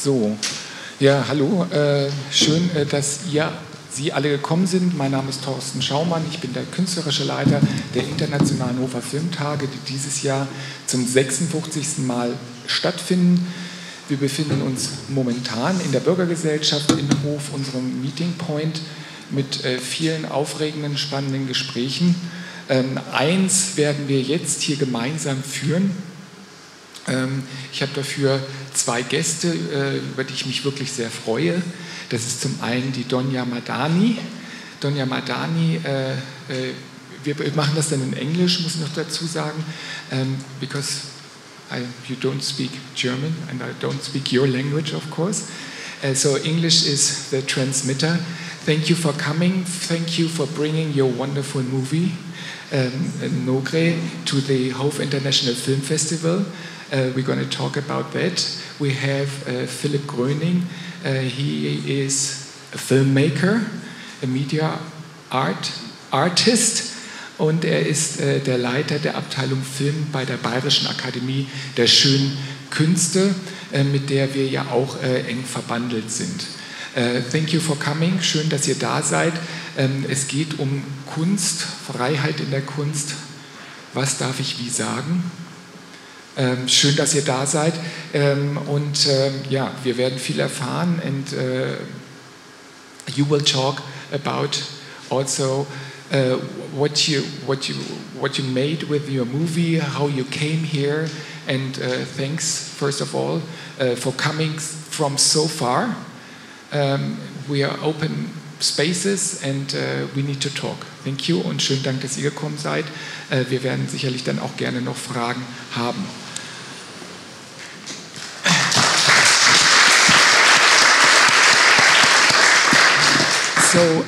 So, ja, hallo, schön, dass Sie alle gekommen sind. Mein Name ist Thorsten Schaumann, ich bin der künstlerische Leiter der Internationalen Hofer Filmtage, die dieses Jahr zum 56. Mal stattfinden. Wir befinden uns momentan in der Bürgergesellschaft in Hof, unserem Meeting Point, mit vielen aufregenden, spannenden Gesprächen. Eins werden wir jetzt hier gemeinsam führen. Ich habe dafür zwei Gäste, über die ich mich wirklich sehr freue. Das ist zum einen die Donya Madani. Donya Madani, wir machen das dann in Englisch, muss ich noch dazu sagen, because you don't speak German and I don't speak your language, of course. So English is the transmitter. Thank you for coming. Thank you for bringing your wonderful movie, Nogre, to the Hof International Film Festival. We're going to talk about that. We have Philipp Gröning. He is a filmmaker, a media artist, und er ist der Leiter der Abteilung Film bei der Bayerischen Akademie der Schönen, Künste, mit der wir ja auch eng verbandelt sind. Thank you for coming. Schön, dass ihr da seid. Es geht um Kunst, Freiheit in der Kunst. Was darf ich wie sagen? Schön, dass ihr da seid, und ja, wir werden viel erfahren, and you will talk about also what you made with your movie, how you came here, and thanks first of all for coming from so far. We are open spaces and we need to talk. Thank you und schönen Dank, dass ihr gekommen seid. Wir werden sicherlich dann auch gerne noch Fragen haben. So,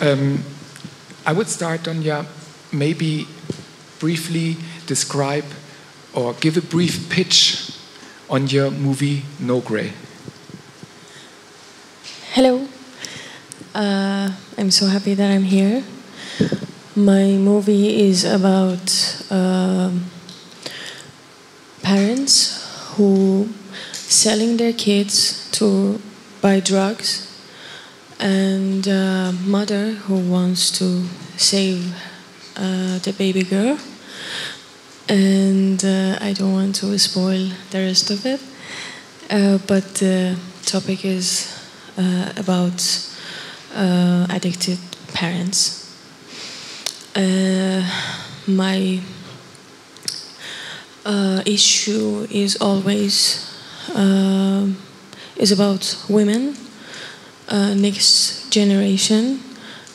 I would start, Donya, maybe briefly describe or give a brief pitch on your movie Nogre. Hello, I'm so happy that I'm here. My movie is about parents who selling their kids to buy drugs, and a mother who wants to save the baby girl. And I don't want to spoil the rest of it, but the topic is about addicted parents. My issue is always is about women, next generation,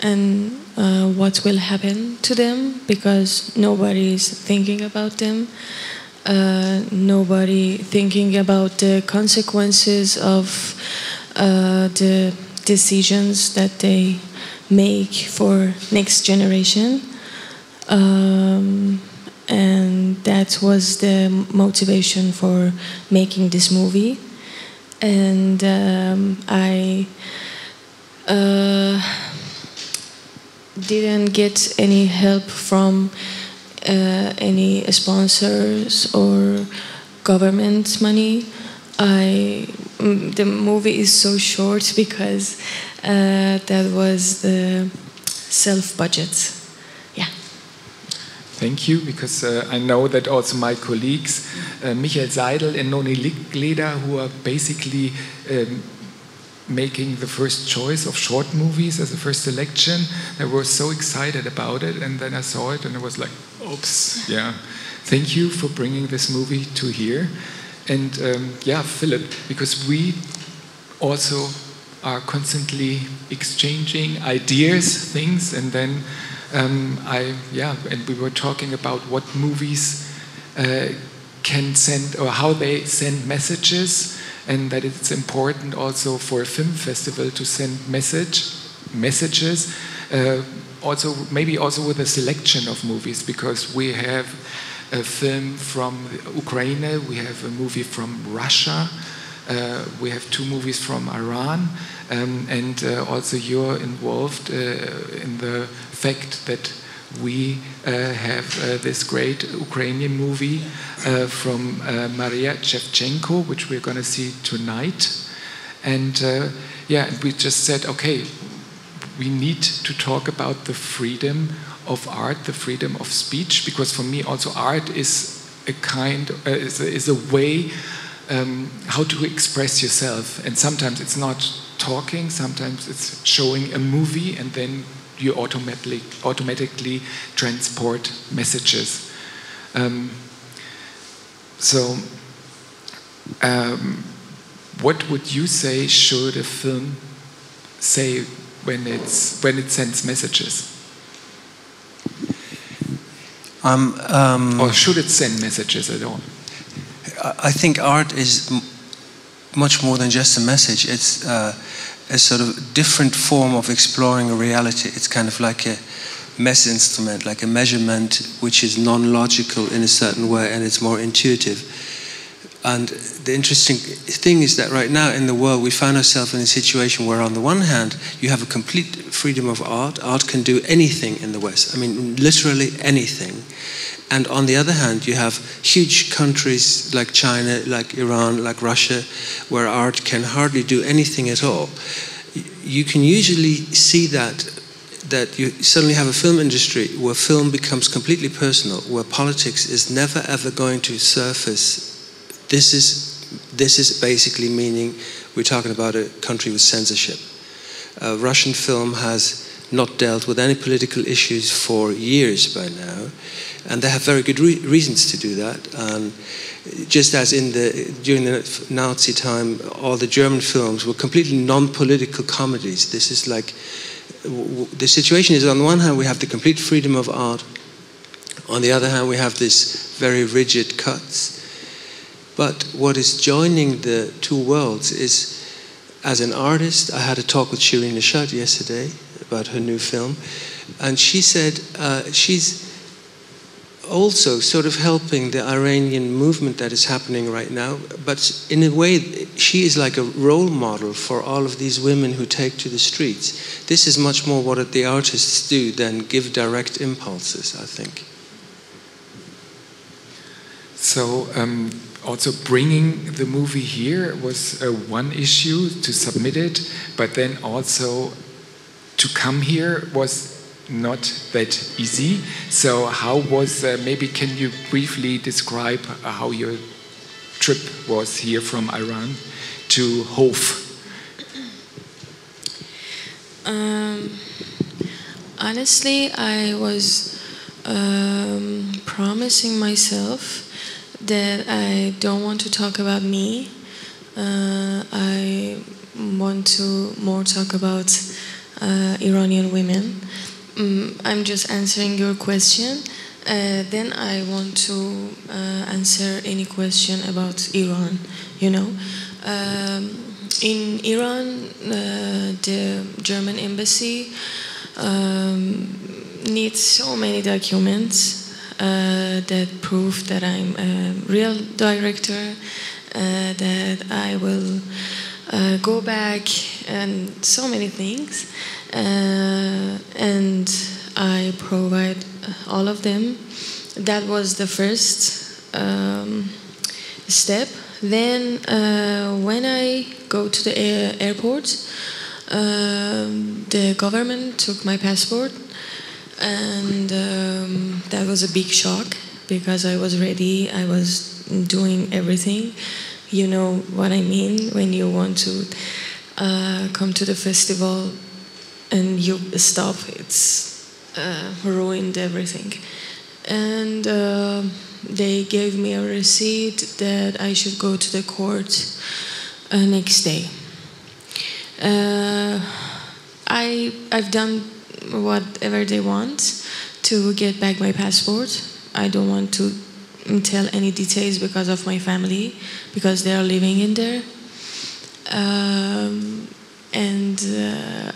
and what will happen to them, because nobody is thinking about them. Nobody thinking about the consequences of the decisions that they make for next generation. And that was the motivation for making this movie. And I didn't get any help from any sponsors or government money. The movie is so short because that was the self-budget. Yeah. Thank you, because I know that also my colleagues, Michael Seidel and Noni Ligleder, who are basically making the first choice of short movies as a first selection, they were so excited about it, and then I saw it and I was like, oops, yeah. Thank you for bringing this movie to here. And yeah, Philip, because we also are constantly exchanging ideas, things, and then and we were talking about what movies can send, or how they send messages, and that it's important also for a film festival to send messages, also maybe also with a selection of movies, because we have a film from Ukraine, we have a movie from Russia, we have two movies from Iran, and also you're involved in the fact that we have this great Ukrainian movie from Maria Shevchenko, which we're going to see tonight. And yeah, and we just said, okay, we need to talk about the freedom of art, the freedom of speech, because for me also art is a kind, is a way how to express yourself. And sometimes it's not talking, sometimes it's showing a movie, and then you automatically transport messages. What would you say should a film say when it sends messages? Or should it send messages at all? I think art is much more than just a message. It's a sort of different form of exploring a reality. It's kind of like a mess instrument, like a measurement which is non-logical in a certain way, and it's more intuitive. And the interesting thing is that right now in the world we find ourselves in a situation where on the one hand you have a complete freedom of art. Art can do anything in the West. I mean, literally anything. And on the other hand, you have huge countries like China, like Iran, like Russia, where art can hardly do anything at all. You can usually see that you suddenly have a film industry where film becomes completely personal, where politics is never ever going to surface. This is basically meaning we're talking about a country with censorship. Russian film has not dealt with any political issues for years by now, and they have very good reasons to do that. And just as during the Nazi time, all the German films were completely non-political comedies. This is like, the situation is on the one hand we have the complete freedom of art, on the other hand we have this very rigid cuts. But what is joining the two worlds is, as an artist, I had a talk with Shirin Neshat yesterday about her new film, and she said she's also sort of helping the Iranian movement that is happening right now, but in a way she is like a role model for all of these women who take to the streets. This is much more what the artists do than give direct impulses, I think. So also bringing the movie here was one issue, to submit it, but then also to come here was not that easy. So how was, maybe can you briefly describe how your trip was here from Iran to Hofer? Honestly, I was promising myself that I don't want to talk about me. I want to more talk about Iranian women. I'm just answering your question. Then I want to answer any question about Iran. You know, in Iran, the German embassy needs so many documents that prove that I'm a real director, that I will go back, and so many things. And I provide all of them. That was the first step. Then when I go to the airport, the government took my passport, and that was a big shock because I was ready, I was doing everything. You know what I mean when you want to come to the festival and you stop, it's ruined everything. And they gave me a receipt that I should go to the court next day. I've done whatever they want to get back my passport. I don't want to tell any details because of my family, because they are living in there.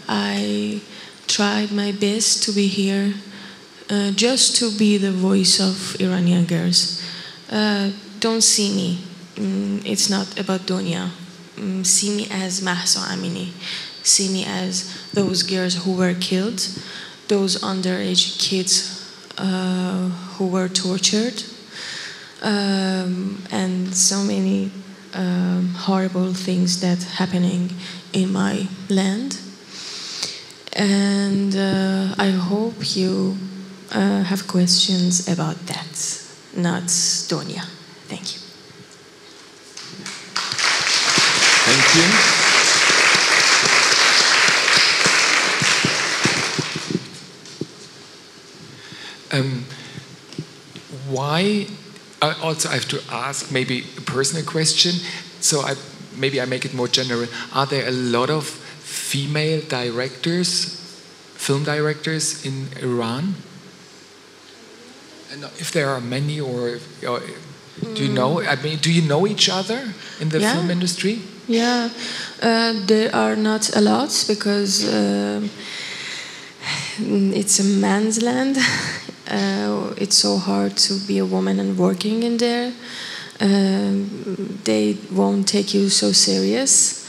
I tried my best to be here, just to be the voice of Iranian girls. Don't see me. It's not about Donya. See me as Mahsa Amini. See me as those girls who were killed, those underage kids who were tortured, and so many horrible things that happening in my land. And I hope you have questions about that, not Donya. Thank you. Thank you. Why? Also, I have to ask maybe a personal question. So maybe I make it more general. Are there a lot of female directors, film directors in Iran? And if there are many, or do you know? I mean, do you know each other in the film industry? Yeah, there are not a lot because it's a man's land. It's so hard to be a woman and working in there. They won't take you so serious.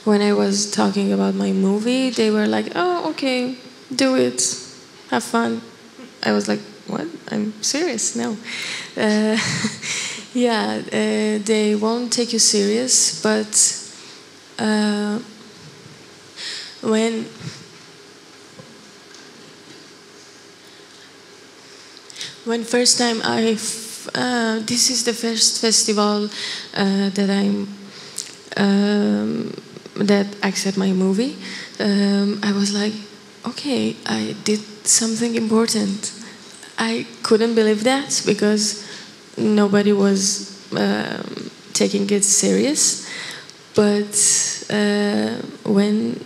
When I was talking about my movie, they were like, "Oh, okay, do it, have fun." I was like, "What? I'm serious? No." Yeah, they won't take you serious, but when first time this is the first festival that that accept my movie. I was like, okay, I did something important. I couldn't believe that because nobody was taking it serious. But when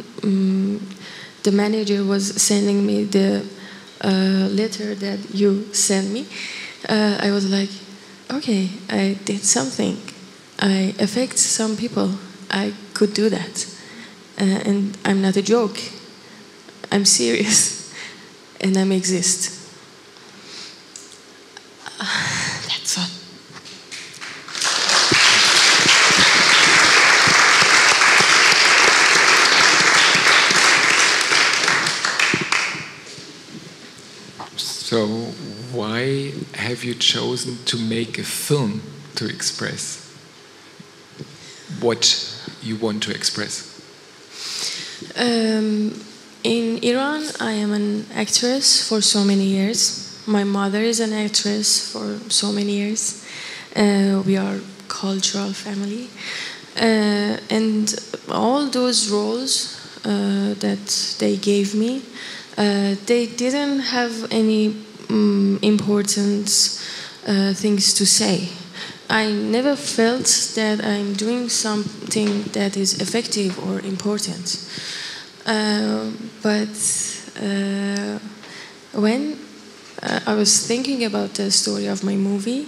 the manager was sending me the letter that you sent me, I was like, okay, I did something. I affect some people. I could do that. And I'm not a joke. I'm serious. And I exist. That's all. So why have you chosen to make a film to express what you want to express? In Iran, I am an actress for so many years. My mother is an actress for so many years. We are cultural family. And all those roles that they gave me, they didn't have any important things to say. I never felt that I'm doing something that is effective or important. But when I was thinking about the story of my movie,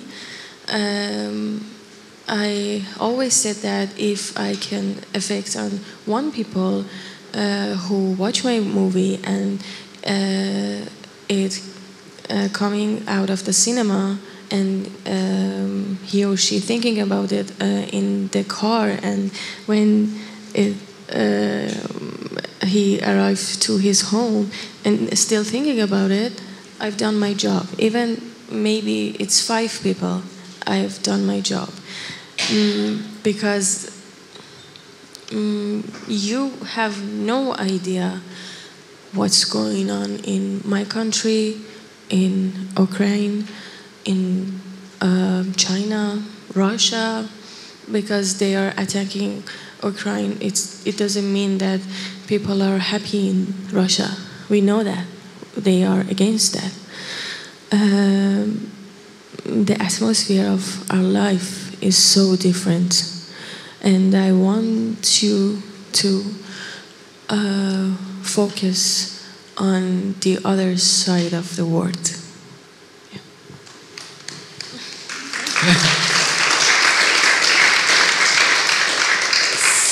I always said that if I can affect on one people who watch my movie and it coming out of the cinema and he or she thinking about it in the car, and when he arrived to his home and still thinking about it, I've done my job. Even maybe it's 5 people, I've done my job. Because you have no idea what's going on in my country, in Ukraine, in China, Russia, because they are attacking Ukraine. It doesn't mean that people are happy in Russia. We know that. They are against that. The atmosphere of our life is so different. And I want you to focus on the other side of the world. Yeah.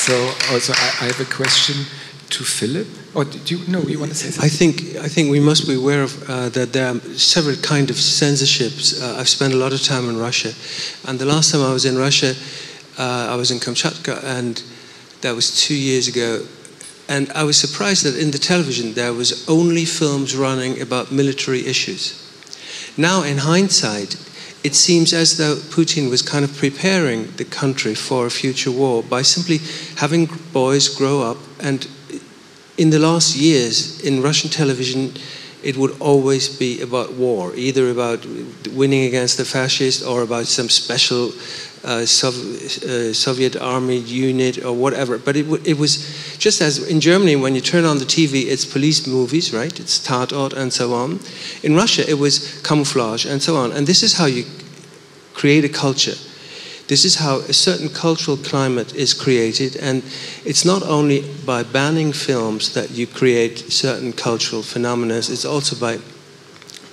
So also I have a question to Philip. Or do you want to say something? I think we must be aware of that there are several kinds of censorships. I've spent a lot of time in Russia, and the last time I was in Russia, I was in Kamchatka, and that was 2 years ago. And I was surprised that in the television there was only films running about military issues. Now, in hindsight, it seems as though Putin was kind of preparing the country for a future war by simply having boys grow up. And in the last years in Russian television, it would always be about war, either about winning against the fascists or about some special Soviet army unit or whatever. But it was just as in Germany, when you turn on the TV, it's police movies, right? It's Tatort and so on. In Russia, it was camouflage and so on. And this is how you create a culture. This is how a certain cultural climate is created, and it's not only by banning films that you create certain cultural phenomena, it's also by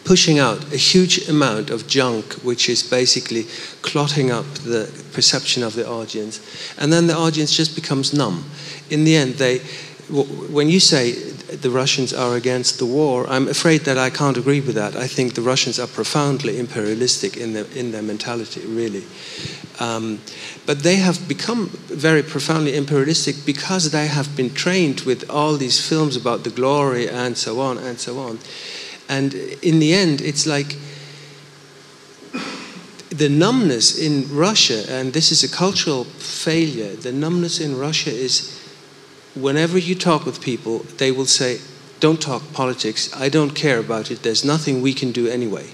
pushing out a huge amount of junk, which is basically clotting up the perception of the audience, and then the audience just becomes numb. In the end, when you say the Russians are against the war, I'm afraid that I can't agree with that. I think the Russians are profoundly imperialistic in their mentality, really. But they have become very profoundly imperialistic because they have been trained with all these films about the glory and so on and so on. And in the end, it's like the numbness in Russia, and this is a cultural failure, the numbness in Russia is whenever you talk with people, they will say, don't talk politics, I don't care about it, there's nothing we can do anyway.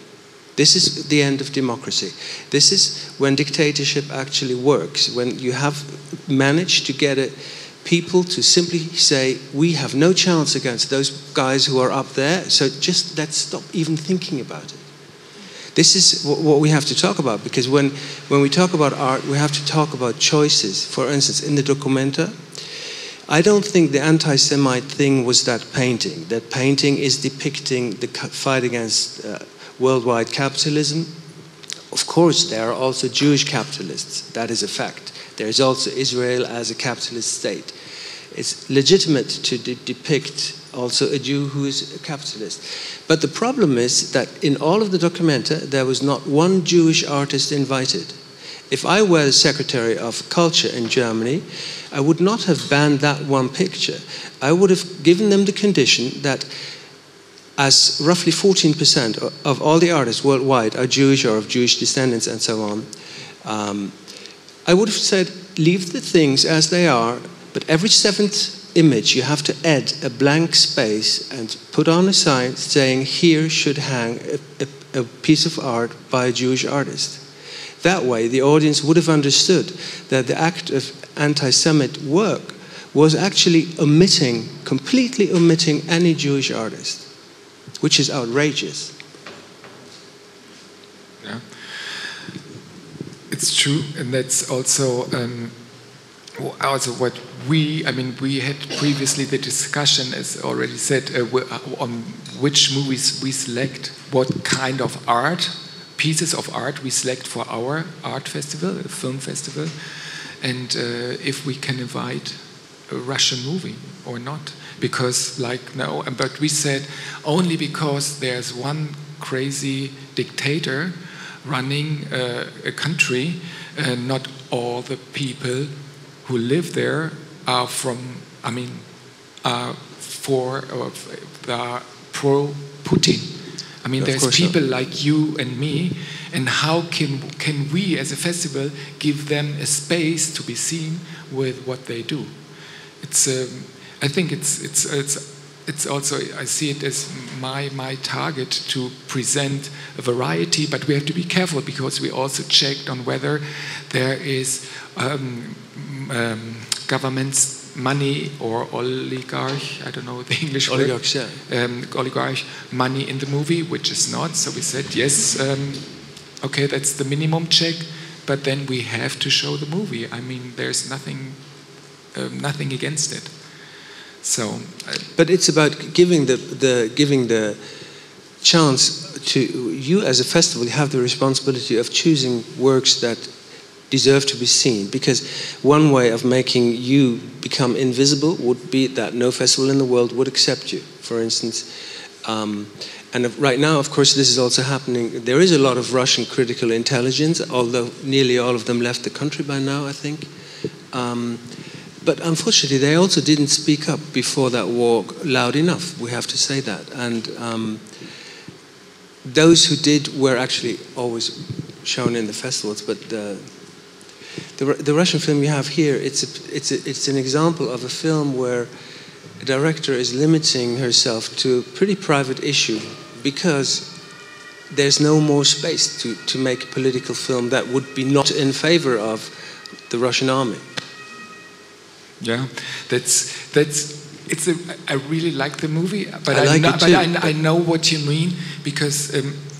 This is the end of democracy. This is when dictatorship actually works, when you have managed to get people to simply say, we have no chance against those guys who are up there, so just let's stop even thinking about it. This is what we have to talk about, because when we talk about art, we have to talk about choices. For instance, in the Documenta, I don't think the anti-Semite thing was that painting. That painting is depicting the fight against worldwide capitalism. Of course, there are also Jewish capitalists. That is a fact. There is also Israel as a capitalist state. It's legitimate to depict also a Jew who is a capitalist. But the problem is that in all of the Documenta, there was not one Jewish artist invited. If I were the Secretary of Culture in Germany, I would not have banned that one picture. I would have given them the condition that as roughly 14% of all the artists worldwide are Jewish or of Jewish descendants and so on, I would have said, leave the things as they are, but every seventh image you have to add a blank space and put on a sign saying, here should hang a piece of art by a Jewish artist. That way, the audience would have understood that the act of anti-Semite work was actually completely omitting any Jewish artist, which is outrageous. Yeah, it's true, and that's also what we had previously the discussion, as already said, on which movies we select, what kind of art. Pieces of art we select for our art festival, a film festival, and if we can invite a Russian movie or not. Because, but we said only because there's one crazy dictator running a country, not all the people who live there are pro-Putin. I mean, there's people like you and me, and how can we as a festival give them a space to be seen with what they do? It's I think it's also, I see it as my target to present a variety, but we have to be careful because we also checked on whether there is government's money or oligarch, I don't know the English word. Oligarchs, yeah. Oligarch money in the movie, which is not. So we said, yes, okay, that's the minimum check, but then we have to show the movie. I mean, there's nothing against it. So, but it's about giving the chance to you as a festival. You have the responsibility of choosing works that deserve to be seen, because one way of making you become invisible would be that no festival in the world would accept you, for instance. And right now, of course, this is also happening. There is a lot of Russian critical intelligence, although nearly all of them left the country by now, I think. But unfortunately, they also didn't speak up before that war loud enough. We have to say that. And those who did were actually always shown in the festivals, but the Russian film you have here, it's an example of a film where a director is limiting herself to a pretty private issue because there's no more space to make a political film that would be not in favor of the Russian army. Yeah, I really like the movie, but I know what you mean, because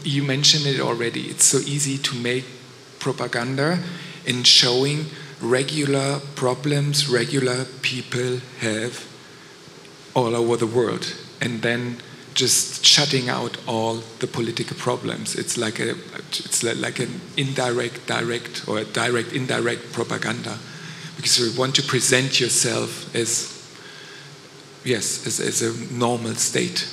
you mentioned it already. It's so easy to make propaganda in showing regular problems regular people have all over the world, and then just shutting out all the political problems. It's like an indirect, direct, or a direct, indirect propaganda, because you want to present yourself as a normal state.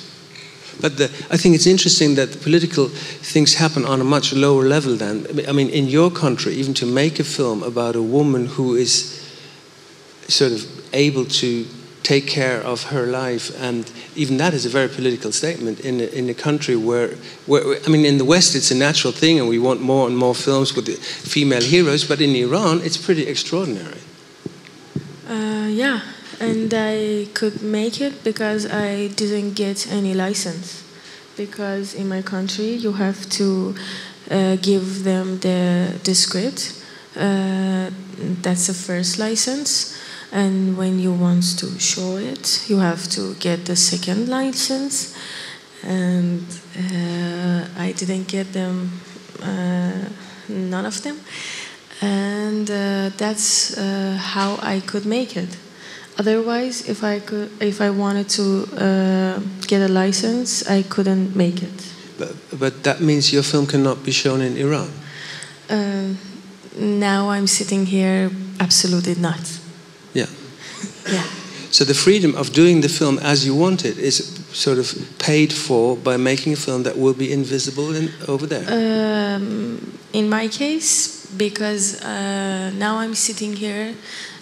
But I think it's interesting that the political things happen on a much lower level than, I mean, in your country, even to make a film about a woman who is sort of able to take care of her life, and even that is a very political statement in a country where I mean, in the West it's a natural thing and we want more and more films with the female heroes, but in Iran it's pretty extraordinary. Yeah, and I could make it because I didn't get any license, because in my country you have to give them the script. That's the first license. And when you want to show it, you have to get the second license. And I didn't get them, none of them. And that's how I could make it. Otherwise, if I wanted to get a license, I couldn't make it. But that means your film cannot be shown in Iran? Now I'm sitting here, absolutely not. Yeah. Yeah. So the freedom of doing the film as you want it is sort of paid for by making a film that will be invisible over there. In my case, because now I'm sitting here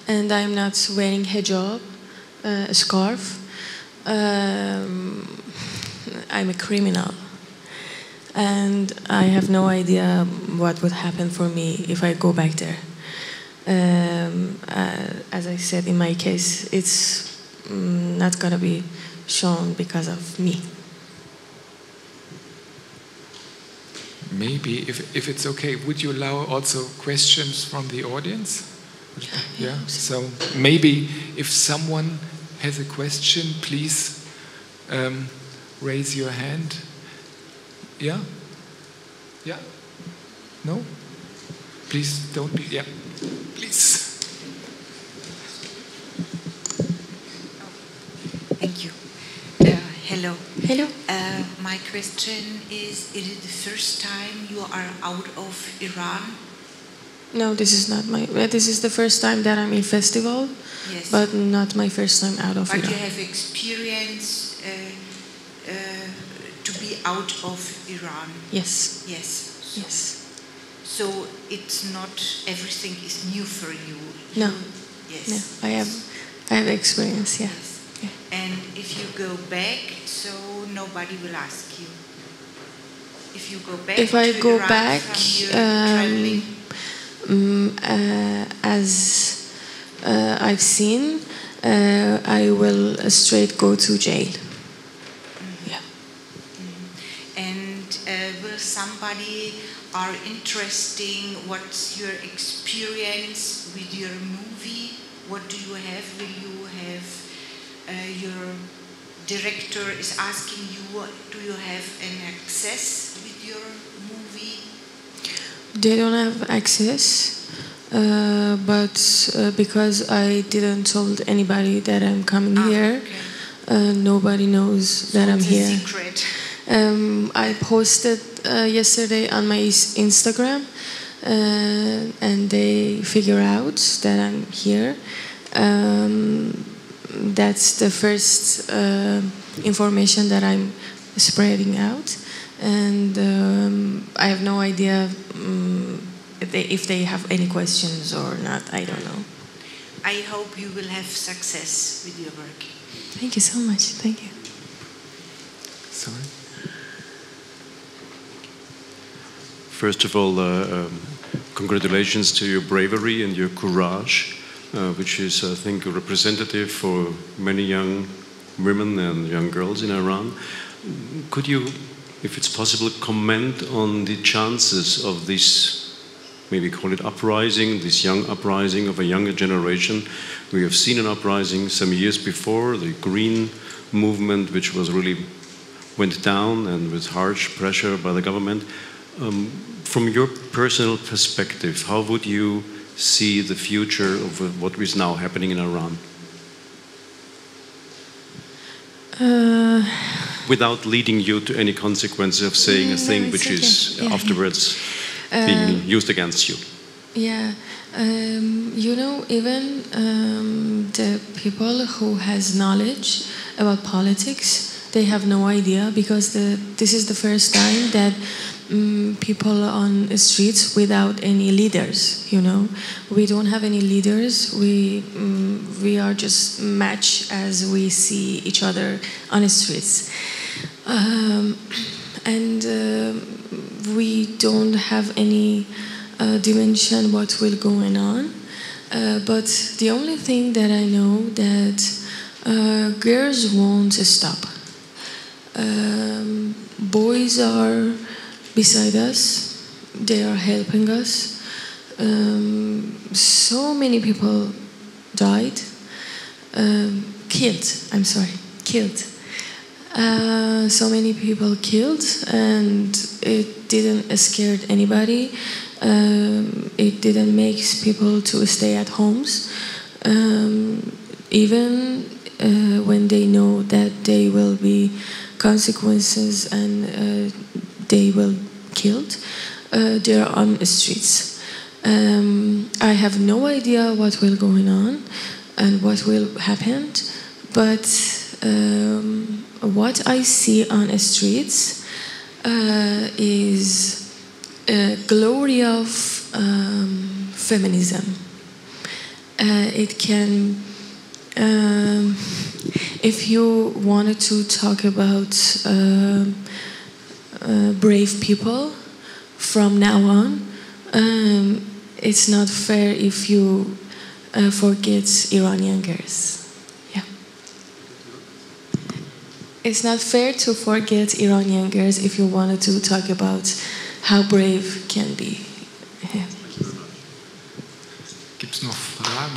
and I'm not wearing hijab, a scarf, I'm a criminal. And I have no idea what would happen for me if I go back there. As I said, in my case, it's not going to be shown because of me. Maybe, if it's okay, would you allow also questions from the audience? Yeah. So maybe if someone has a question, please raise your hand. Yeah? Yeah? No? Please don't be, yeah. Please. Thank you. Hello. Hello. My question is it the first time you are out of Iran? No, this is not my. This is the first time that I'm in festival, yes, but not my first time out of Iran. But you have experience to be out of Iran. Yes. Yes. Yes. So it's not everything is new for you. No. Yes. No, I have experience. Yeah. Yes. Yeah. And if you go back, so nobody will ask you. If you go back. If I to go Iran back, from your traveling. As I've seen, I will straight go to jail. Mm-hmm. Yeah. Mm-hmm. And will somebody are interesting? What's your experience with your movie? What do you have? Will you have your director is asking you? Do you have an access with your movie? They don't have access, but because I didn't told anybody that I'm coming here, okay. Nobody knows that I'm here. It's a secret. I posted yesterday on my Instagram, and they figure out that I'm here. That's the first information that I'm spreading out. And I have no idea if they have any questions or not. I don't know. I hope you will have success with your work. Thank you so much. Thank you. Sorry. First of all, congratulations to your bravery and your courage, which is, I think, representative for many young women and young girls in Iran. Could you, if it's possible, comment on the chances of this, maybe call it uprising, this young uprising of a younger generation? We have seen an uprising some years before, the Green movement, which was really went down and with harsh pressure by the government. From your personal perspective, how would you see the future of what is now happening in Iran? Without leading you to any consequences of saying a thing which is afterwards being used against you. Yeah, you know, even the people who has knowledge about politics, they have no idea, because this is the first time that people on the streets without any leaders, you know. We don't have any leaders. We are just matched as we see each other on the streets. And we don't have any dimension what will going on. But the only thing that I know that girls won't stop. Boys are beside us, they are helping us. So many people died, killed. So many people killed, and it didn't scare anybody. It didn't make people to stay at homes, even when they know that there will be consequences and they will killed. They are on the streets. I have no idea what will going on and what will happen, but what I see on the streets is a glory of feminism. It can, if you wanted to talk about brave people from now on, it's not fair if you forget Iranian girls. Yeah. It's not fair to forget Iranian girls if you wanted to talk about how brave can be. Yeah. Gibt's noch Fragen?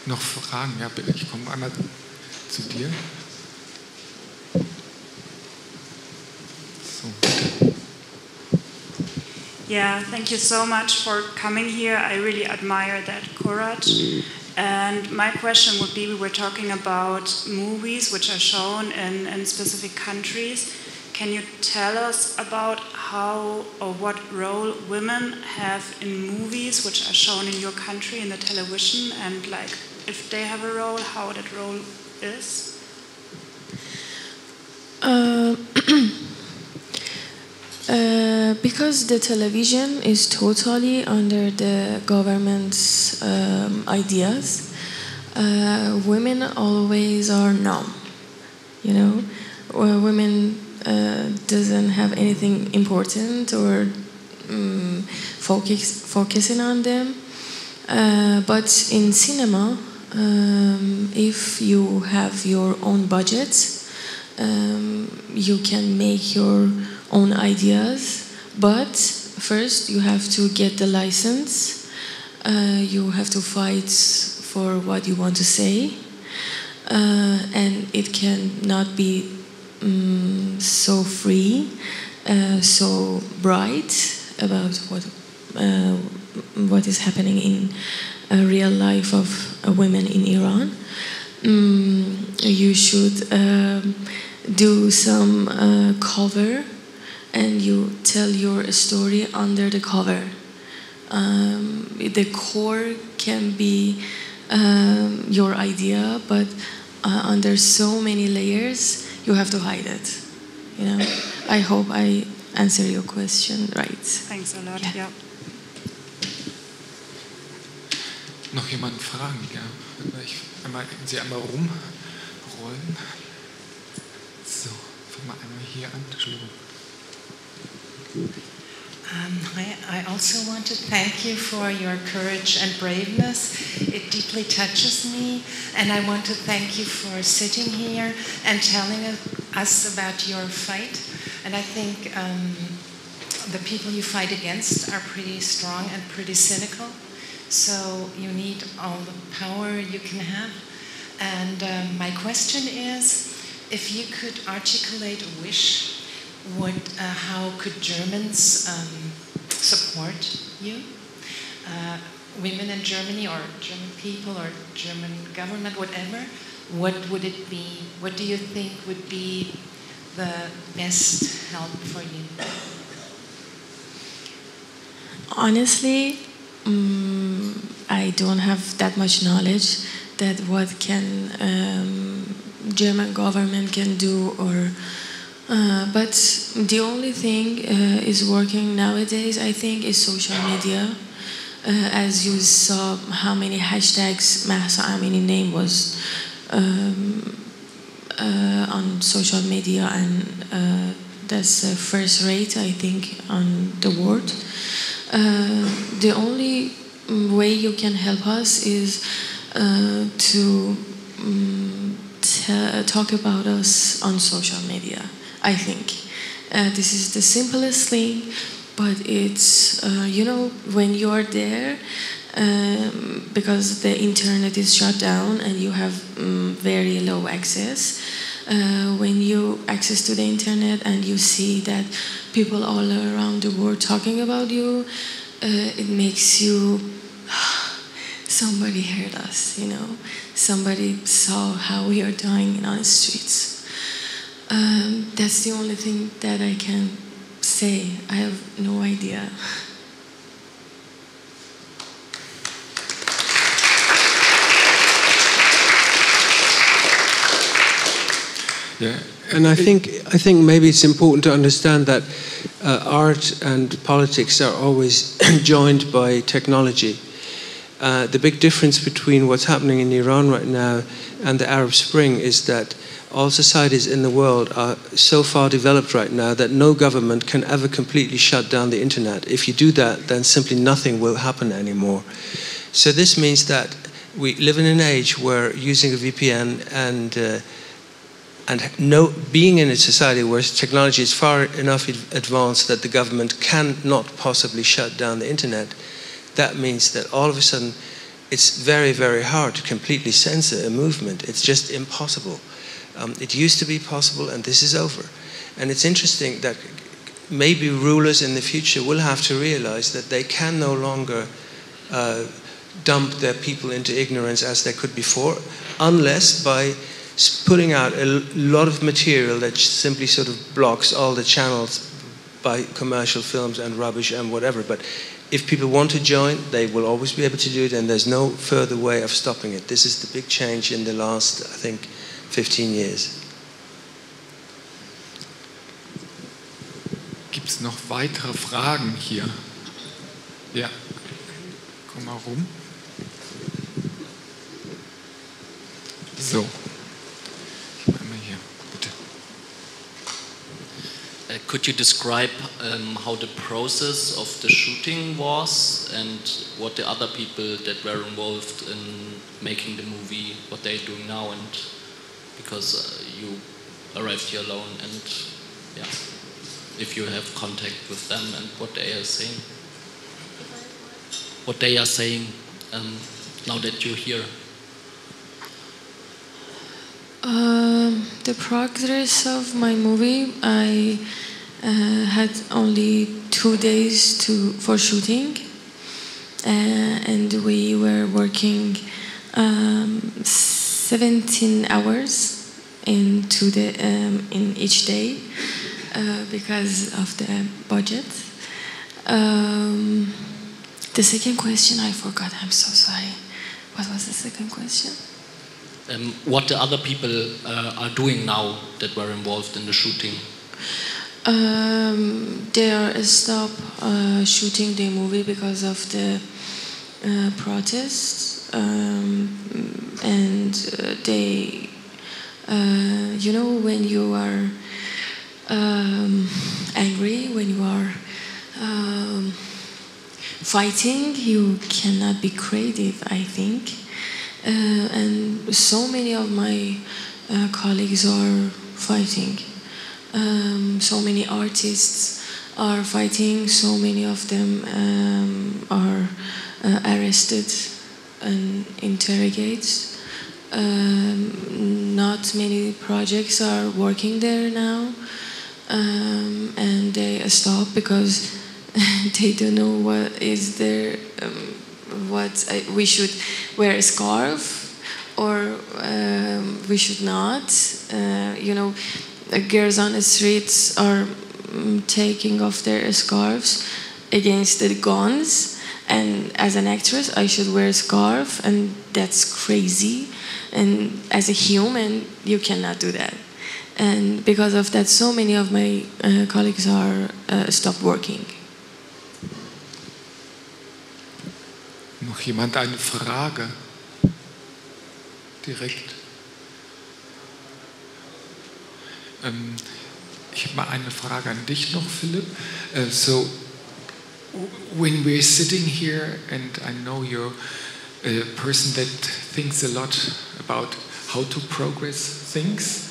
Noch Fragen? Ja, bitte, ich komme einmal zu dir. So, bitte. Yeah, thank you so much for coming here. I really admire that courage. And my question would be, we were talking about movies which are shown in specific countries. Can you tell us about how or what role women have in movies which are shown in your country in the television, and like if they have a role, how that role is? Because the television is totally under the government's ideas, women always are numb. You know, women doesn't have anything important or focusing on them. But in cinema, if you have your own budget, you can make your own ideas. But first, you have to get the license. You have to fight for what you want to say, and it cannot be so free, so bright about what is happening in real life of women in Iran. You should do some cover, and you tell your story under the cover. The core can be your idea, but under so many layers, you have to hide it. You know, I hope I answer your question right. Thanks a lot. Yeah. Noch jemand Fragen? Ja, ich sehe einmal wollen. So, fangen wir einmal hier an. Entschuldigung. I also want to thank you for your courage and braveness. It deeply touches me, and I want to thank you for sitting here and telling us about your fight. And I think the people you fight against are pretty strong and pretty cynical, so you need all the power you can have. And my question is, if you could articulate a wish, how could Germans support you? Women in Germany, or German people, or German government, whatever. What would it be? What do you think would be the best help for you? Honestly, I don't have that much knowledge that what can German government can do, or but the only thing is working nowadays, I think, is social media. As you saw, how many hashtags Mahsa Amini's name was on social media, and that's first rate, I think, on the world. The only way you can help us is to talk about us on social media. I think this is the simplest thing, but it's when you're there, because the internet is shut down and you have very low access. When you access to the internet and you see that people all around the world talking about you, it makes you, somebody heard us, somebody saw how we are dying on the streets. That's the only thing that I can say. I have no idea. Yeah. And I think maybe it's important to understand that art and politics are always joined by technology. The big difference between what's happening in Iran right now and the Arab Spring is that all societies in the world are so far developed right now that no government can ever completely shut down the internet. If you do that, then simply nothing will happen anymore. So this means that we live in an age where using a VPN and being in a society where technology is far enough advanced that the government cannot possibly shut down the internet, that means that all of a sudden it's very, very hard to completely censor a movement. It's just impossible. It used to be possible, and this is over. And it's interesting that maybe rulers in the future will have to realize that they can no longer dump their people into ignorance as they could before, unless by putting out a lot of material that simply sort of blocks all the channels by commercial films and rubbish and whatever. But if people want to join, they will always be able to do it, and there's no further way of stopping it. This is the big change in the last, I think, 15 years. Gibt es noch weitere Fragen hier? Ja, komm mal rum. So. Einmal hier, bitte. Could you describe how the process of the shooting was and what the other people that were involved in making the movie, what they're doing now, and because you arrived here alone, and yeah, if you have contact with them and what they are saying, now that you're here. The progress of my movie, I had only 2 days for shooting, and we were working 17 hours in each day because of the budget. The second question I forgot. I'm so sorry. What was the second question? What the other people are doing now that were involved in the shooting? They are stopped shooting the movie because of the protests, and they You know, when you are angry, when you are fighting, you cannot be creative, I think. And so many of my colleagues are fighting. So many artists are fighting, so many of them are arrested and interrogated. Not many projects are working there now, and they stop because they don't know what is there, we should wear a scarf or we should not. You know, girls on the streets are taking off their scarves against the guns, and as an actress I should wear a scarf, and that's crazy, and as a human you cannot do that. And because of that, so many of my colleagues are stopped working. Noch jemand eine Frage? Direkt. Ich habe mal eine Frage an dich noch, Philipp. So, when we're sitting here, and I know you're a person that thinks a lot about how to progress things,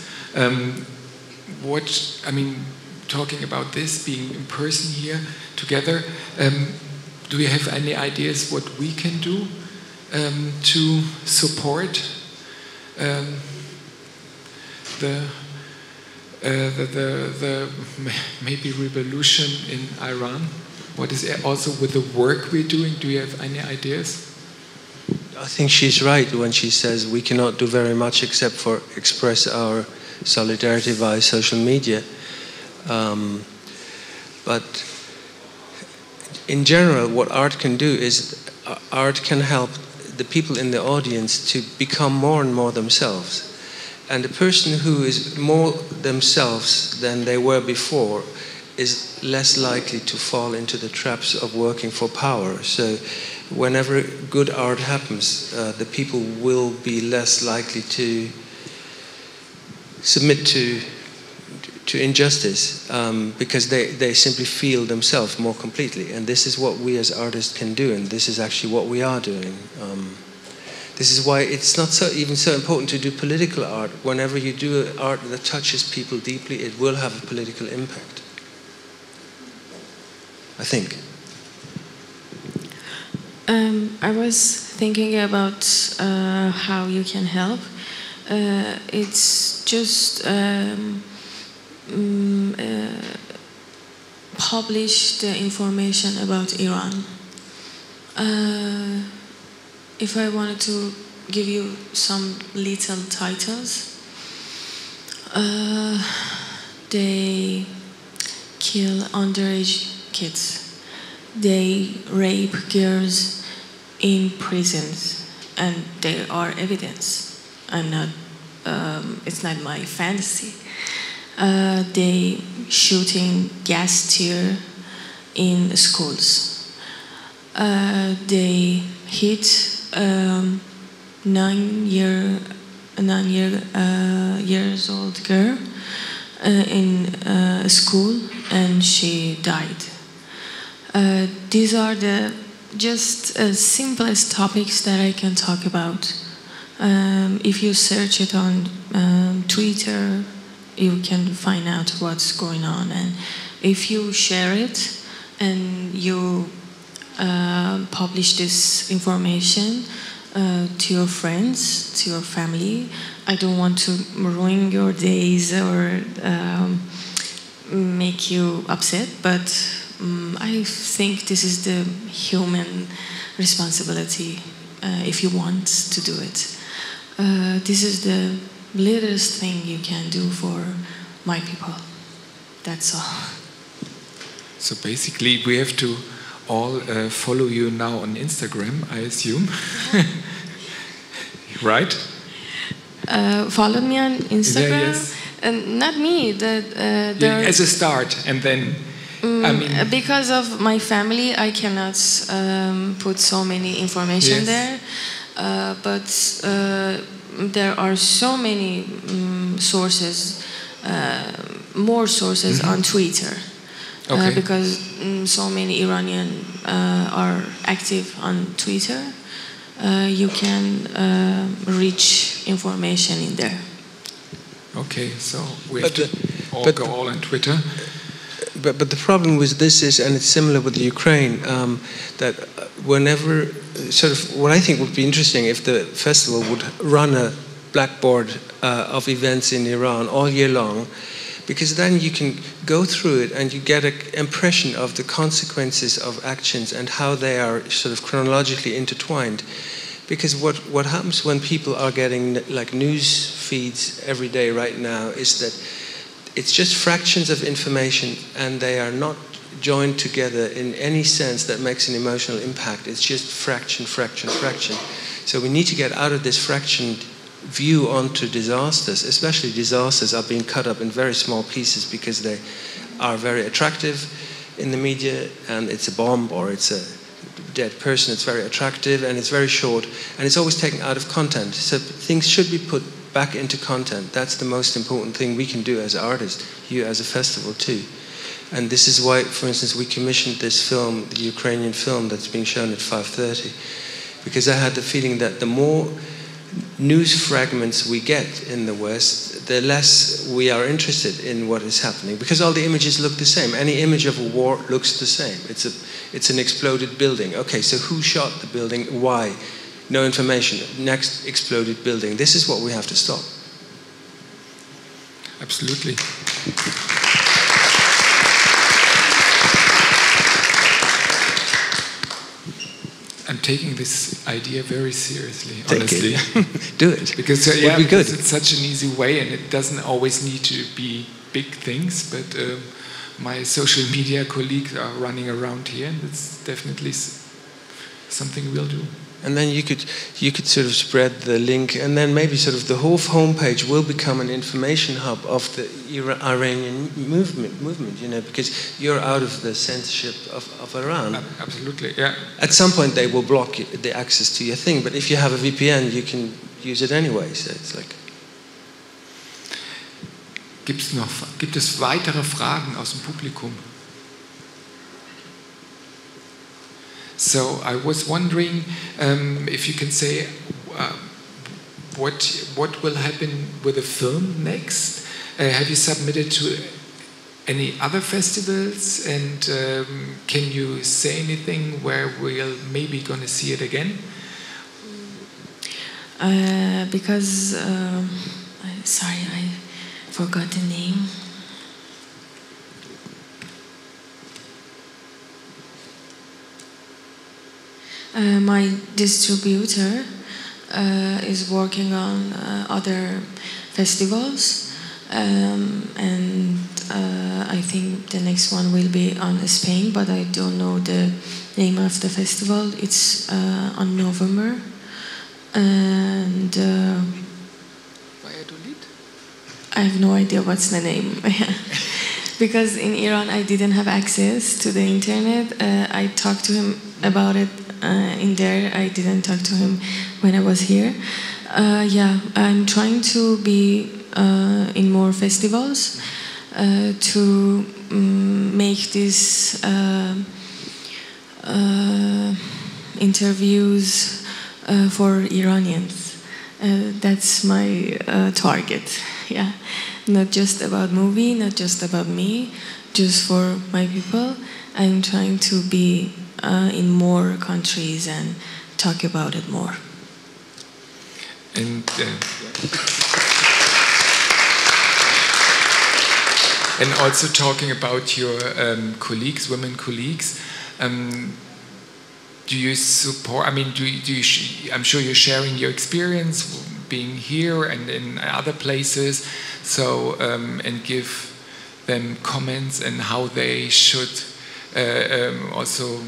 talking about this, being in person here together, do you have any ideas what we can do to support the maybe revolution in Iran? What is also with the work we're doing? Do you have any ideas? I think she's right when she says we cannot do very much except for express our solidarity via social media. But in general, what art can do is art can help the people in the audience to become more and more themselves. And the person who is more themselves than they were before is less likely to fall into the traps of working for power. So whenever good art happens, the people will be less likely to submit to injustice because they simply feel themselves more completely. And this is what we as artists can do, and this is actually what we are doing. This is why it's not even so important to do political art. Whenever you do art that touches people deeply, it will have a political impact, I think. I was thinking about how you can help. It's just publish the information about Iran. If I wanted to give you some little titles, they kill underage kids. They rape girls in prisons, and there are evidence. It's not my fantasy. They shooting gas tear in schools. They hit 9 years old girl in school, and she died. These are the just simplest topics that I can talk about. If you search it on Twitter, you can find out what's going on, and if you share it and you publish this information to your friends, to your family, I don't want to ruin your days or make you upset, but I think this is the human responsibility if you want to do it. This is the littlest thing you can do for my people. That's all. So basically we have to all follow you now on Instagram, I assume. Right? Follow me on Instagram? Yeah, yes. Not me. As a start, and then because of my family, I cannot put so many information there. But there are so many sources, more sources on Twitter. Okay. Because so many Iranian are active on Twitter, you can reach information in there. Okay, so we have to go all on Twitter. But the problem with this is, and it's similar with the Ukraine, that whenever, sort of, what I think would be interesting if the festival would run a blackboard of events in Iran all year long, because then you can go through it and you get an impression of the consequences of actions and how they are sort of chronologically intertwined. Because what happens when people are getting like news feeds every day right now is that it's just fractions of information and they are not joined together in any sense that makes an emotional impact. It's just fraction. So we need to get out of this fractioned view onto disasters. Especially disasters are being cut up in very small pieces because they are very attractive in the media, and it's a bomb or it's a dead person. It's very attractive and it's very short and it's always taken out of content. So things should be put back into content. That's the most important thing we can do as artists, you as a festival too. And this is why, for instance, we commissioned this film, the Ukrainian film that's being shown at 5:30, because I had the feeling that the more news fragments we get in the West, the less we are interested in what is happening, because all the images look the same. Any image of a war looks the same. It's an exploded building. Okay, so who shot the building? Why? No information. Next exploded building. This is what we have to stop. Absolutely. I'm taking this idea very seriously, honestly. Do it. Because Would be good. because it's such an easy way, and it doesn't always need to be big things. But my social media colleagues are running around here, and it's definitely something we'll do. And then you could sort of spread the link, and then maybe sort of the whole homepage will become an information hub of the Iranian movement, you know, because you're out of the censorship of Iran. Absolutely, yeah. At some point they will block the access to your thing, but if you have a VPN, you can use it anyway. So it's like. Gibt es weitere Fragen aus dem Publikum? So I was wondering if you can say what will happen with the film next. Have you submitted to any other festivals, and can you say anything where we're maybe going to see it again? Because sorry, I forgot the name. My distributor is working on other festivals, and I think the next one will be on Spain, but I don't know the name of the festival. It's on November, and I have no idea what's the name. Because in Iran I didn't have access to the internet. I talked to him about it in there. I didn't talk to him when I was here. Yeah, I'm trying to be in more festivals to make these interviews for Iranians. That's my target. Yeah, not just about movie, not just about me, just for my people. I'm trying to be in more countries and talk about it more. And also talking about your colleagues, women colleagues, do you support? I mean, I'm sure you're sharing your experience being here and in other places, so and give them comments and how they should also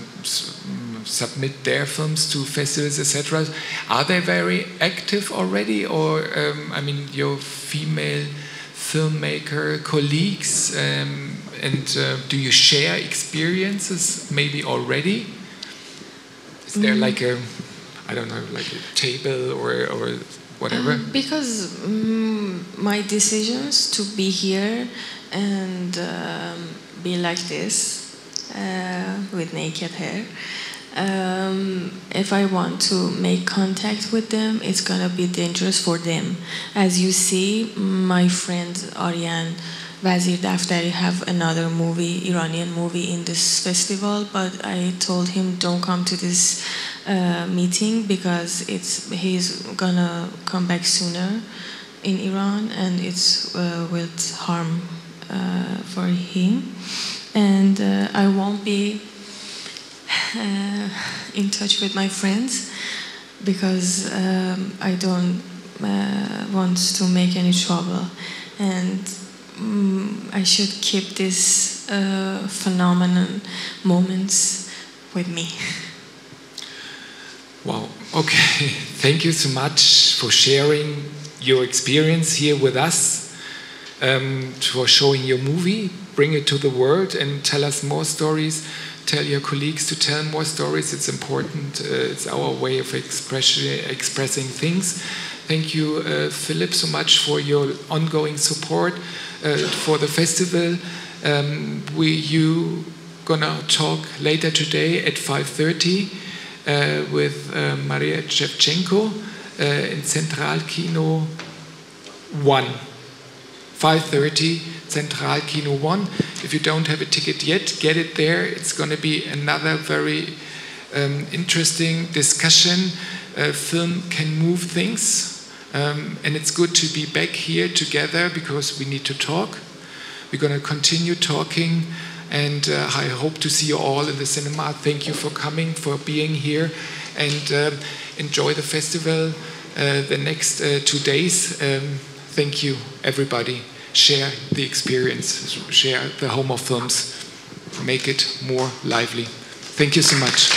submit their films to festivals, etc. Are they very active already, or I mean, your female filmmaker colleagues, and do you share experiences maybe already? Is there like a, I don't know, like a table or whatever? Because my decisions to be here and be like this with naked hair, if I want to make contact with them, it's gonna be dangerous for them. As you see, my friend Aryan Wazir Daftari have another movie, Iranian movie in this festival, but I told him don't come to this meeting because he's gonna come back sooner in Iran and it's with harm for him. And I won't be in touch with my friends because I don't want to make any trouble, and I should keep this phenomenon moments with me. Wow, okay. Thank you so much for sharing your experience here with us, for showing your movie, bring it to the world and tell us more stories. Tell your colleagues to tell more stories. It's important. It's our way of expressing things. Thank you, Philip, so much for your ongoing support for the festival. You gonna talk later today at 5:30 with Maria Shevchenko in Zentralkino 1. 5:30, Zentralkino 1. If you don't have a ticket yet, get it there. It's going to be another very interesting discussion. Film can move things, and it's good to be back here together because we need to talk. We're going to continue talking, and I hope to see you all in the cinema. Thank you for coming, for being here, and enjoy the festival the next 2 days. Thank you, everybody. Share the experience, share the home of films, make it more lively. Thank you so much.